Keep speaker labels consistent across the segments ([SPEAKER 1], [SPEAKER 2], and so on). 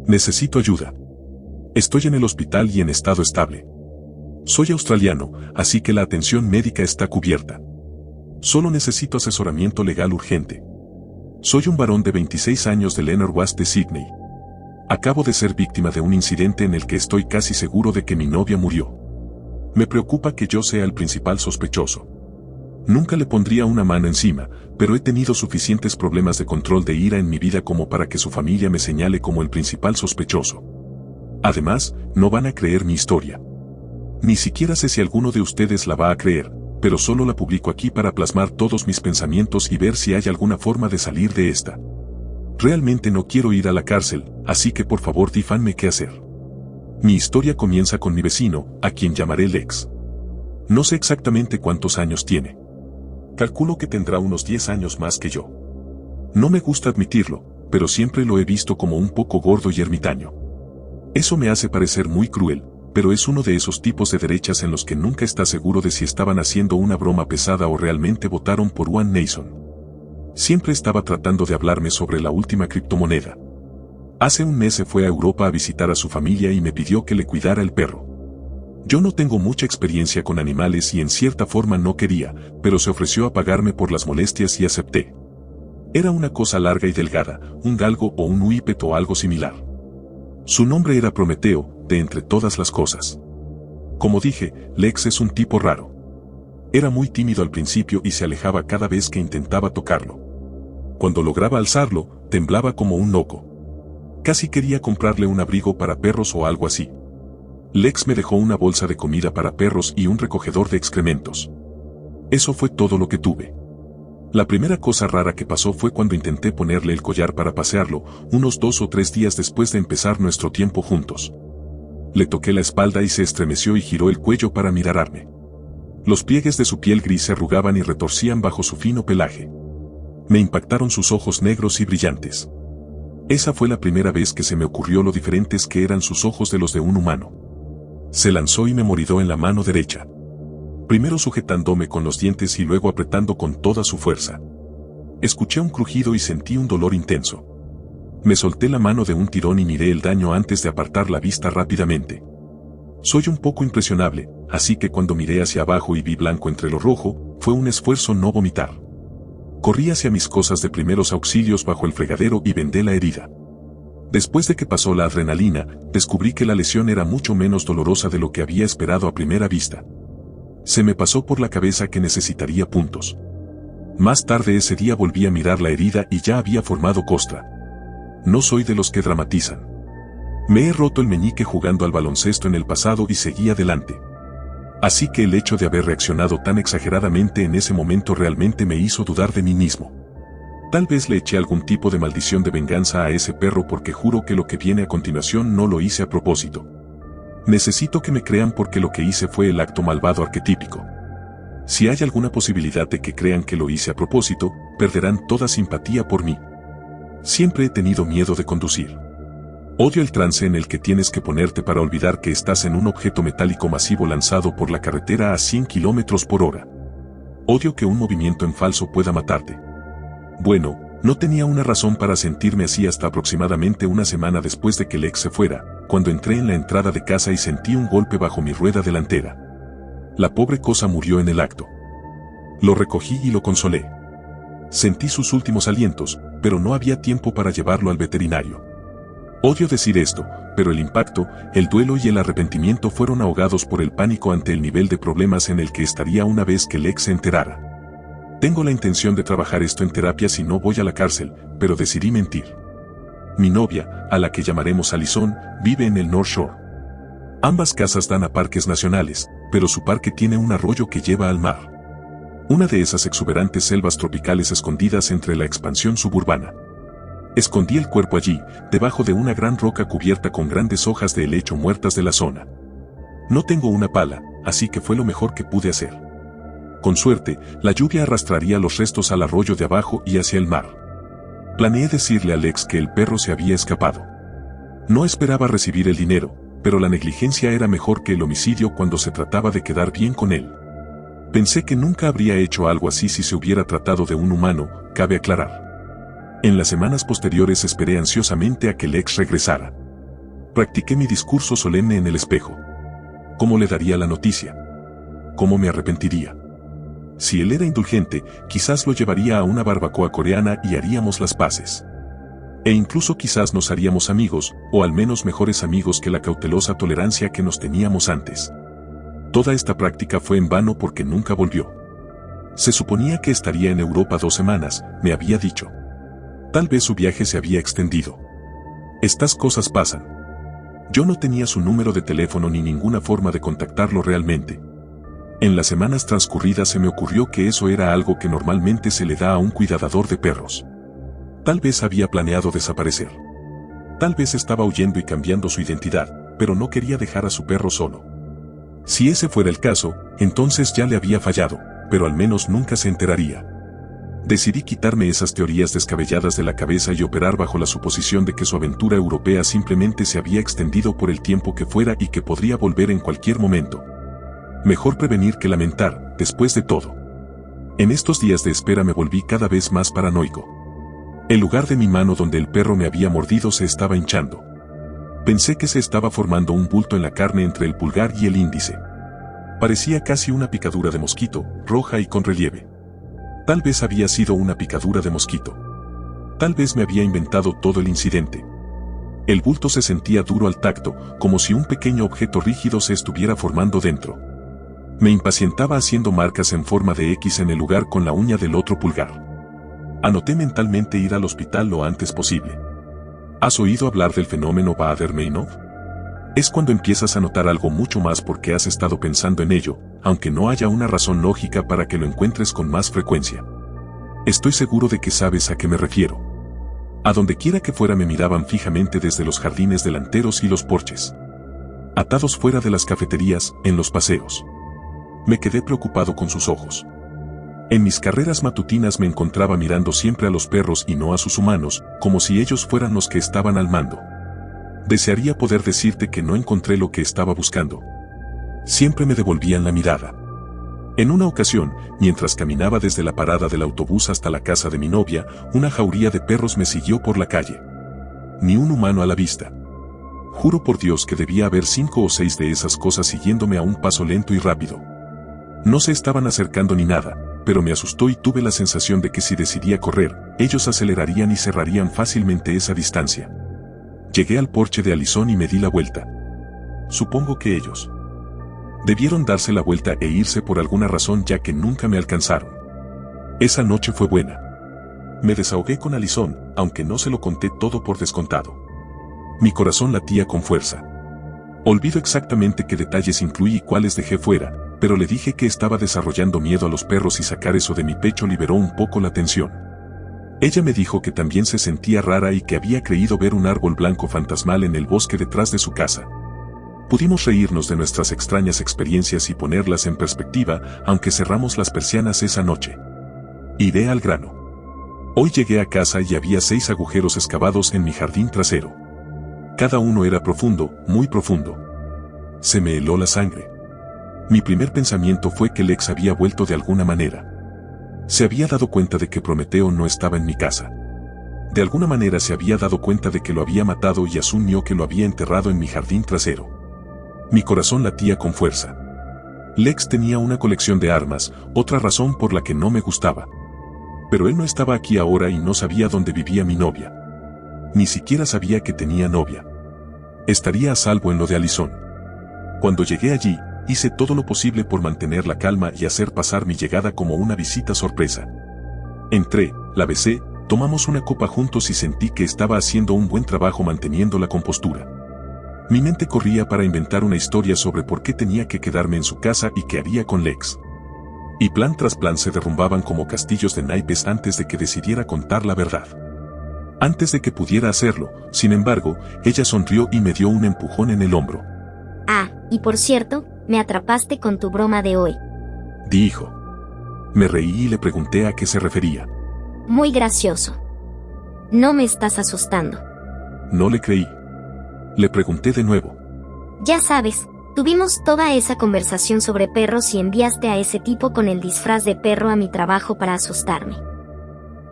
[SPEAKER 1] Necesito ayuda. Estoy en el hospital y en estado estable. Soy australiano, así que la atención médica está cubierta. Solo necesito asesoramiento legal urgente. Soy un varón de 26 años de Leonard West de Sydney. Acabo de ser víctima de un incidente en el que estoy casi seguro de que mi novia murió. Me preocupa que yo sea el principal sospechoso. Nunca le pondría una mano encima, pero he tenido suficientes problemas de control de ira en mi vida como para que su familia me señale como el principal sospechoso. Además, no van a creer mi historia. Ni siquiera sé si alguno de ustedes la va a creer, pero solo la publico aquí para plasmar todos mis pensamientos y ver si hay alguna forma de salir de esta. Realmente no quiero ir a la cárcel, así que por favor díganme qué hacer. Mi historia comienza con mi vecino, a quien llamaré Lex. No sé exactamente cuántos años tiene. Calculo que tendrá unos 10 años más que yo. No me gusta admitirlo, pero siempre lo he visto como un poco gordo y ermitaño. Eso me hace parecer muy cruel, pero es uno de esos tipos de derechas en los que nunca está seguro de si estaban haciendo una broma pesada o realmente votaron por One Nation. Siempre estaba tratando de hablarme sobre la última criptomoneda. Hace un mes se fue a Europa a visitar a su familia y me pidió que le cuidara el perro. Yo no tengo mucha experiencia con animales y en cierta forma no quería, pero se ofreció a pagarme por las molestias y acepté. Era una cosa larga y delgada, un galgo o un huípet o algo similar. Su nombre era Prometeo, de entre todas las cosas. Como dije, Lex es un tipo raro. Era muy tímido al principio y se alejaba cada vez que intentaba tocarlo. Cuando lograba alzarlo, temblaba como un loco. Casi quería comprarle un abrigo para perros o algo así. Lex me dejó una bolsa de comida para perros y un recogedor de excrementos. Eso fue todo lo que tuve. La primera cosa rara que pasó fue cuando intenté ponerle el collar para pasearlo, unos 2 o 3 días después de empezar nuestro tiempo juntos. Le toqué la espalda y se estremeció y giró el cuello para mirarme. Los pliegues de su piel gris se arrugaban y retorcían bajo su fino pelaje. Me impactaron sus ojos negros y brillantes. Esa fue la primera vez que se me ocurrió lo diferentes que eran sus ojos de los de un humano. Se lanzó y me moridó en la mano derecha. Primero sujetándome con los dientes y luego apretando con toda su fuerza. Escuché un crujido y sentí un dolor intenso. Me solté la mano de un tirón y miré el daño antes de apartar la vista rápidamente. Soy un poco impresionable, así que cuando miré hacia abajo y vi blanco entre lo rojo, fue un esfuerzo no vomitar. Corrí hacia mis cosas de primeros auxilios bajo el fregadero y vendé la herida. Después de que pasó la adrenalina, descubrí que la lesión era mucho menos dolorosa de lo que había esperado a primera vista. Se me pasó por la cabeza que necesitaría puntos. Más tarde ese día volví a mirar la herida y ya había formado costra. No soy de los que dramatizan. Me he roto el meñique jugando al baloncesto en el pasado y seguí adelante. Así que el hecho de haber reaccionado tan exageradamente en ese momento realmente me hizo dudar de mí mismo. Tal vez le eché algún tipo de maldición de venganza a ese perro porque juro que lo que viene a continuación no lo hice a propósito. Necesito que me crean porque lo que hice fue el acto malvado arquetípico. Si hay alguna posibilidad de que crean que lo hice a propósito, perderán toda simpatía por mí. Siempre he tenido miedo de conducir. Odio el trance en el que tienes que ponerte para olvidar que estás en un objeto metálico masivo lanzado por la carretera a 100 km por hora. Odio que un movimiento en falso pueda matarte. Bueno, no tenía una razón para sentirme así hasta aproximadamente una semana después de que Lex se fuera, cuando entré en la entrada de casa y sentí un golpe bajo mi rueda delantera. La pobre cosa murió en el acto. Lo recogí y lo consolé. Sentí sus últimos alientos, pero no había tiempo para llevarlo al veterinario. Odio decir esto, pero el impacto, el duelo y el arrepentimiento fueron ahogados por el pánico ante el nivel de problemas en el que estaría una vez que Lex se enterara. Tengo la intención de trabajar esto en terapia si no voy a la cárcel, pero decidí mentir. Mi novia, a la que llamaremos Alison, vive en el North Shore. Ambas casas dan a parques nacionales, pero su parque tiene un arroyo que lleva al mar. Una de esas exuberantes selvas tropicales escondidas entre la expansión suburbana. Escondí el cuerpo allí, debajo de una gran roca cubierta con grandes hojas de helecho muertas de la zona. No tengo una pala, así que fue lo mejor que pude hacer. Con suerte, la lluvia arrastraría los restos al arroyo de abajo y hacia el mar. Planeé decirle a Lex que el perro se había escapado. No esperaba recibir el dinero, pero la negligencia era mejor que el homicidio cuando se trataba de quedar bien con él. Pensé que nunca habría hecho algo así si se hubiera tratado de un humano, cabe aclarar. En las semanas posteriores esperé ansiosamente a que Lex regresara. Practiqué mi discurso solemne en el espejo. ¿Cómo le daría la noticia? ¿Cómo me arrepentiría? Si él era indulgente, quizás lo llevaría a una barbacoa coreana y haríamos las paces. E incluso quizás nos haríamos amigos, o al menos mejores amigos que la cautelosa tolerancia que nos teníamos antes. Toda esta práctica fue en vano porque nunca volvió. Se suponía que estaría en Europa 2 semanas, me había dicho. Tal vez su viaje se había extendido. Estas cosas pasan. Yo no tenía su número de teléfono ni ninguna forma de contactarlo realmente. En las semanas transcurridas se me ocurrió que eso era algo que normalmente se le da a un cuidador de perros. Tal vez había planeado desaparecer. Tal vez estaba huyendo y cambiando su identidad, pero no quería dejar a su perro solo. Si ese fuera el caso, entonces ya le había fallado, pero al menos nunca se enteraría. Decidí quitarme esas teorías descabelladas de la cabeza y operar bajo la suposición de que su aventura europea simplemente se había extendido por el tiempo que fuera y que podría volver en cualquier momento. Mejor prevenir que lamentar, después de todo. En estos días de espera me volví cada vez más paranoico. El lugar de mi mano donde el perro me había mordido se estaba hinchando. Pensé que se estaba formando un bulto en la carne entre el pulgar y el índice. Parecía casi una picadura de mosquito, roja y con relieve. Tal vez había sido una picadura de mosquito. Tal vez me había inventado todo el incidente. El bulto se sentía duro al tacto, como si un pequeño objeto rígido se estuviera formando dentro. Me impacientaba haciendo marcas en forma de X en el lugar con la uña del otro pulgar. Anoté mentalmente ir al hospital lo antes posible. ¿Has oído hablar del fenómeno Baader-Meinhof? Es cuando empiezas a notar algo mucho más porque has estado pensando en ello, aunque no haya una razón lógica para que lo encuentres con más frecuencia. Estoy seguro de que sabes a qué me refiero. A donde quiera que fuera me miraban fijamente desde los jardines delanteros y los porches. Atados fuera de las cafeterías, en los paseos. Me quedé preocupado con sus ojos. En mis carreras matutinas me encontraba mirando siempre a los perros y no a sus humanos, como si ellos fueran los que estaban al mando. Desearía poder decirte que no encontré lo que estaba buscando. Siempre me devolvían la mirada. En una ocasión, mientras caminaba desde la parada del autobús hasta la casa de mi novia, una jauría de perros me siguió por la calle. Ni un humano a la vista. Juro por Dios que debía haber 5 o 6 de esas cosas siguiéndome a un paso lento y rápido. No se estaban acercando ni nada, pero me asustó y tuve la sensación de que si decidía correr, ellos acelerarían y cerrarían fácilmente esa distancia. Llegué al porche de Alison y me di la vuelta. Supongo que ellos debieron darse la vuelta e irse por alguna razón ya que nunca me alcanzaron. Esa noche fue buena. Me desahogué con Alison, aunque no se lo conté todo por descontado. Mi corazón latía con fuerza. Olvido exactamente qué detalles incluí y cuáles dejé fuera, pero le dije que estaba desarrollando miedo a los perros y sacar eso de mi pecho liberó un poco la tensión. Ella me dijo que también se sentía rara y que había creído ver un árbol blanco fantasmal en el bosque detrás de su casa. Pudimos reírnos de nuestras extrañas experiencias y ponerlas en perspectiva, aunque cerramos las persianas esa noche. Iré al grano. Hoy llegué a casa y había 6 agujeros excavados en mi jardín trasero. Cada uno era profundo, muy profundo. Se me heló la sangre. Mi primer pensamiento fue que Lex había vuelto de alguna manera. Se había dado cuenta de que Prometeo no estaba en mi casa. De alguna manera se había dado cuenta de que lo había matado y asumió que lo había enterrado en mi jardín trasero. Mi corazón latía con fuerza. Lex tenía una colección de armas, otra razón por la que no me gustaba. Pero él no estaba aquí ahora y no sabía dónde vivía mi novia. Ni siquiera sabía que tenía novia. Estaría a salvo en lo de Alison. Cuando llegué allí, hice todo lo posible por mantener la calma y hacer pasar mi llegada como una visita sorpresa. Entré, la besé, tomamos una copa juntos y sentí que estaba haciendo un buen trabajo manteniendo la compostura. Mi mente corría para inventar una historia sobre por qué tenía que quedarme en su casa y qué haría con Lex. Y plan tras plan se derrumbaban como castillos de naipes antes de que decidiera contar la verdad. Antes de que pudiera hacerlo, sin embargo, ella sonrió y me dio un empujón en el hombro.
[SPEAKER 2] Ah, y por cierto, me atrapaste con tu broma de hoy.
[SPEAKER 1] Dijo. Me reí y le pregunté a qué se refería.
[SPEAKER 2] Muy gracioso. No me estás asustando.
[SPEAKER 1] No le creí. Le pregunté de nuevo.
[SPEAKER 2] Ya sabes, tuvimos toda esa conversación sobre perros y enviaste a ese tipo con el disfraz de perro a mi trabajo para asustarme.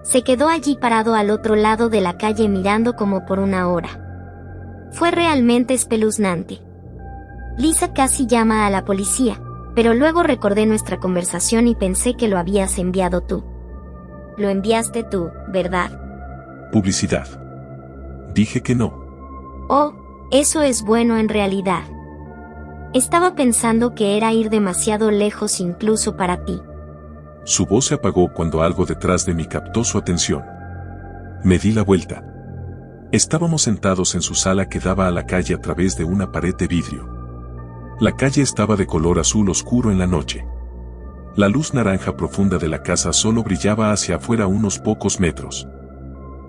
[SPEAKER 2] Se quedó allí parado al otro lado de la calle mirando como por 1 hora. Fue realmente espeluznante. Lisa casi llama a la policía, pero luego recordé nuestra conversación y pensé que lo habías enviado tú. Lo enviaste tú, ¿verdad?
[SPEAKER 1] Publicidad. Dije que no.
[SPEAKER 2] Oh, eso es bueno en realidad. Estaba pensando que era ir demasiado lejos incluso para ti.
[SPEAKER 1] Su voz se apagó cuando algo detrás de mí captó su atención. Me di la vuelta. Estábamos sentados en su sala que daba a la calle a través de una pared de vidrio. La calle estaba de color azul oscuro en la noche. La luz naranja profunda de la casa solo brillaba hacia afuera unos pocos metros.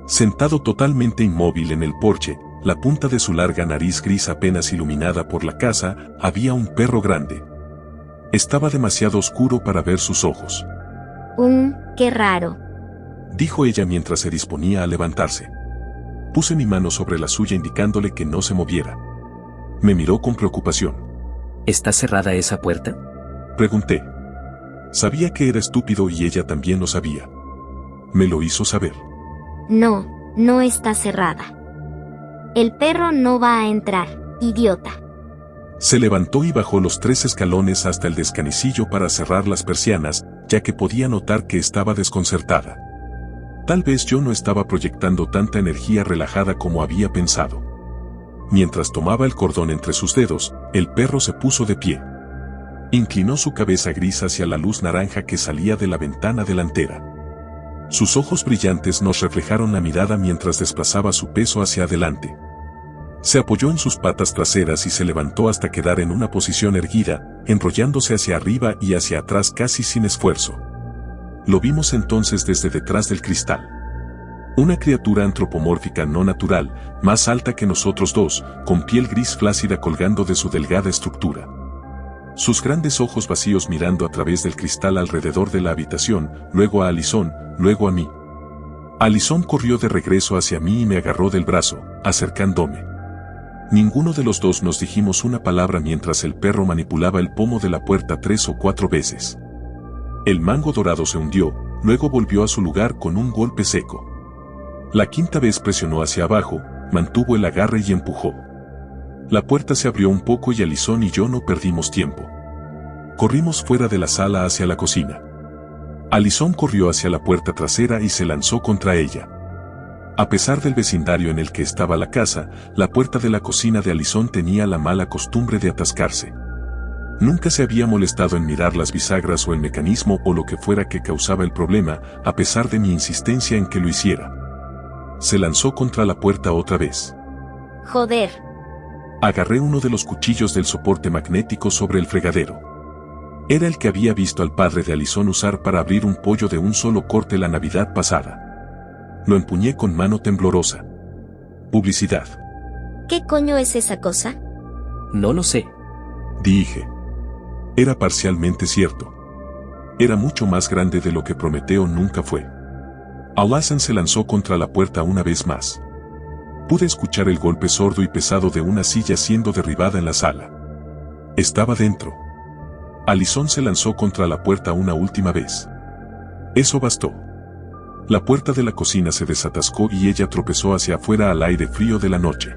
[SPEAKER 1] Sentado totalmente inmóvil en el porche, la punta de su larga nariz gris apenas iluminada por la casa, había un perro grande. Estaba demasiado oscuro para ver sus ojos.
[SPEAKER 2] Qué raro,
[SPEAKER 1] dijo ella mientras se disponía a levantarse. Puse mi mano sobre la suya indicándole que no se moviera. Me miró con preocupación.
[SPEAKER 3] ¿Está cerrada esa puerta?
[SPEAKER 1] Pregunté. Sabía que era estúpido y ella también lo sabía. Me lo hizo saber.
[SPEAKER 2] No, no está cerrada. El perro no va a entrar, idiota.
[SPEAKER 1] Se levantó y bajó los 3 escalones hasta el descanecillo para cerrar las persianas, ya que podía notar que estaba desconcertada. Tal vez yo no estaba proyectando tanta energía relajada como había pensado. Mientras tomaba el cordón entre sus dedos, el perro se puso de pie. Inclinó su cabeza gris hacia la luz naranja que salía de la ventana delantera. Sus ojos brillantes nos reflejaron la mirada mientras desplazaba su peso hacia adelante. Se apoyó en sus patas traseras y se levantó hasta quedar en una posición erguida, enrollándose hacia arriba y hacia atrás casi sin esfuerzo. Lo vimos entonces desde detrás del cristal. Una criatura antropomórfica no natural, más alta que nosotros dos, con piel gris flácida colgando de su delgada estructura. Sus grandes ojos vacíos mirando a través del cristal alrededor de la habitación, luego a Alison, luego a mí. Alison corrió de regreso hacia mí y me agarró del brazo, acercándome. Ninguno de los dos nos dijimos una palabra mientras el perro manipulaba el pomo de la puerta 3 o 4 veces. El mango dorado se hundió, luego volvió a su lugar con un golpe seco. La 5ª vez presionó hacia abajo, mantuvo el agarre y empujó. La puerta se abrió un poco y Alison y yo no perdimos tiempo. Corrimos fuera de la sala hacia la cocina. Alison corrió hacia la puerta trasera y se lanzó contra ella. A pesar del vecindario en el que estaba la casa, la puerta de la cocina de Alison tenía la mala costumbre de atascarse. Nunca se había molestado en mirar las bisagras o el mecanismo o lo que fuera que causaba el problema, a pesar de mi insistencia en que lo hiciera. Se lanzó contra la puerta otra vez.
[SPEAKER 2] Joder.
[SPEAKER 1] Agarré uno de los cuchillos del soporte magnético sobre el fregadero. Era el que había visto al padre de Alison usar para abrir un pollo de un solo corte la Navidad pasada. Lo empuñé con mano temblorosa. Publicidad.
[SPEAKER 2] ¿Qué coño es esa cosa?
[SPEAKER 3] No lo sé.
[SPEAKER 1] Dije. Era parcialmente cierto. Era mucho más grande de lo que Prometeo nunca fue. Alison se lanzó contra la puerta una vez más. Pude escuchar el golpe sordo y pesado de una silla siendo derribada en la sala. Estaba dentro. Alison se lanzó contra la puerta una última vez. Eso bastó. La puerta de la cocina se desatascó y ella tropezó hacia afuera al aire frío de la noche.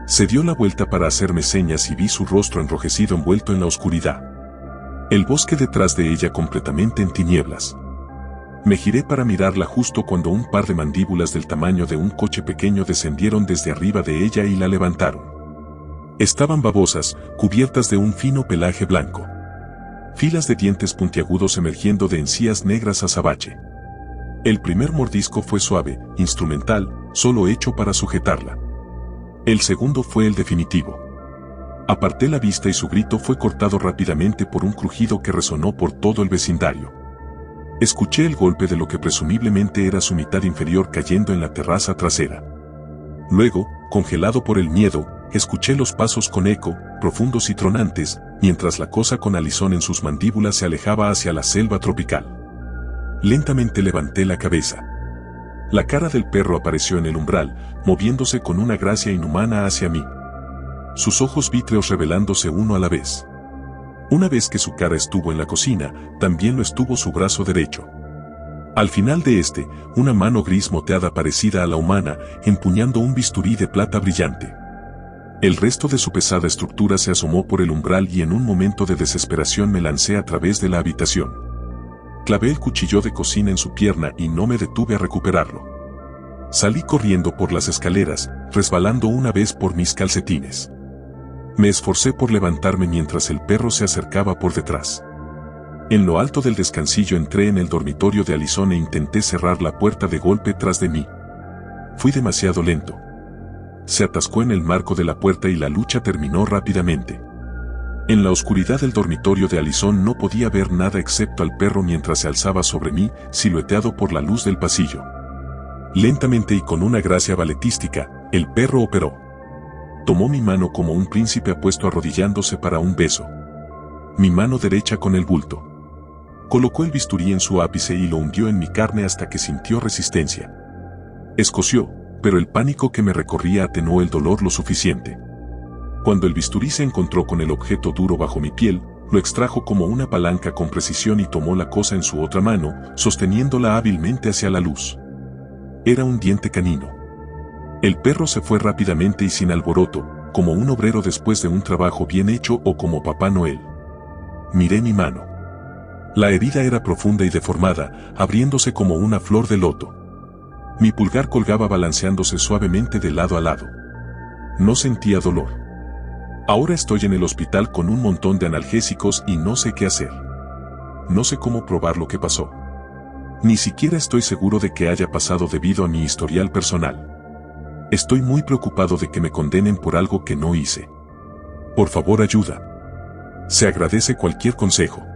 [SPEAKER 1] Se dio la vuelta para hacerme señas y vi su rostro enrojecido envuelto en la oscuridad. El bosque detrás de ella completamente en tinieblas. Me giré para mirarla justo cuando un par de mandíbulas del tamaño de un coche pequeño descendieron desde arriba de ella y la levantaron. Estaban babosas, cubiertas de un fino pelaje blanco. Filas de dientes puntiagudos emergiendo de encías negras azabache. El primer mordisco fue suave, instrumental, solo hecho para sujetarla. El segundo fue el definitivo. Aparté la vista y su grito fue cortado rápidamente por un crujido que resonó por todo el vecindario. Escuché el golpe de lo que presumiblemente era su mitad inferior cayendo en la terraza trasera. Luego, congelado por el miedo, escuché los pasos con eco, profundos y tronantes, mientras la cosa con Alison en sus mandíbulas se alejaba hacia la selva tropical. Lentamente levanté la cabeza. La cara del perro apareció en el umbral, moviéndose con una gracia inhumana hacia mí. Sus ojos vítreos revelándose uno a la vez. Una vez que su cara estuvo en la cocina, también lo estuvo su brazo derecho. Al final de una mano gris moteada parecida a la humana, empuñando un bisturí de plata brillante. El resto de su pesada estructura se asomó por el umbral y en un momento de desesperación me lancé a través de la habitación. Clavé el cuchillo de cocina en su pierna y no me detuve a recuperarlo. Salí corriendo por las escaleras, resbalando una vez por mis calcetines. Me esforcé por levantarme mientras el perro se acercaba por detrás. En lo alto del descansillo entré en el dormitorio de Alison e intenté cerrar la puerta de golpe tras de mí. Fui demasiado lento. Se atascó en el marco de la puerta y la lucha terminó rápidamente. En la oscuridad del dormitorio de Alison no podía ver nada excepto al perro mientras se alzaba sobre mí, silueteado por la luz del pasillo. Lentamente y con una gracia balletística, el perro operó. Tomó mi mano como un príncipe apuesto arrodillándose para un beso. Mi mano derecha con el bulto. Colocó el bisturí en su ápice y lo hundió en mi carne hasta que sintió resistencia. Escoció, pero el pánico que me recorría atenuó el dolor lo suficiente. Cuando el bisturí se encontró con el objeto duro bajo mi piel, lo extrajo como una palanca con precisión y tomó la cosa en su otra mano, sosteniéndola hábilmente hacia la luz. Era un diente canino. El perro se fue rápidamente y sin alboroto, como un obrero después de un trabajo bien hecho o como Papá Noel. Miré mi mano. La herida era profunda y deformada, abriéndose como una flor de loto. Mi pulgar colgaba balanceándose suavemente de lado a lado. No sentía dolor. Ahora estoy en el hospital con un montón de analgésicos y no sé qué hacer. No sé cómo probar lo que pasó. Ni siquiera estoy seguro de que haya pasado debido a mi historial personal. Estoy muy preocupado de que me condenen por algo que no hice. Por favor, ayuda. Se agradece cualquier consejo.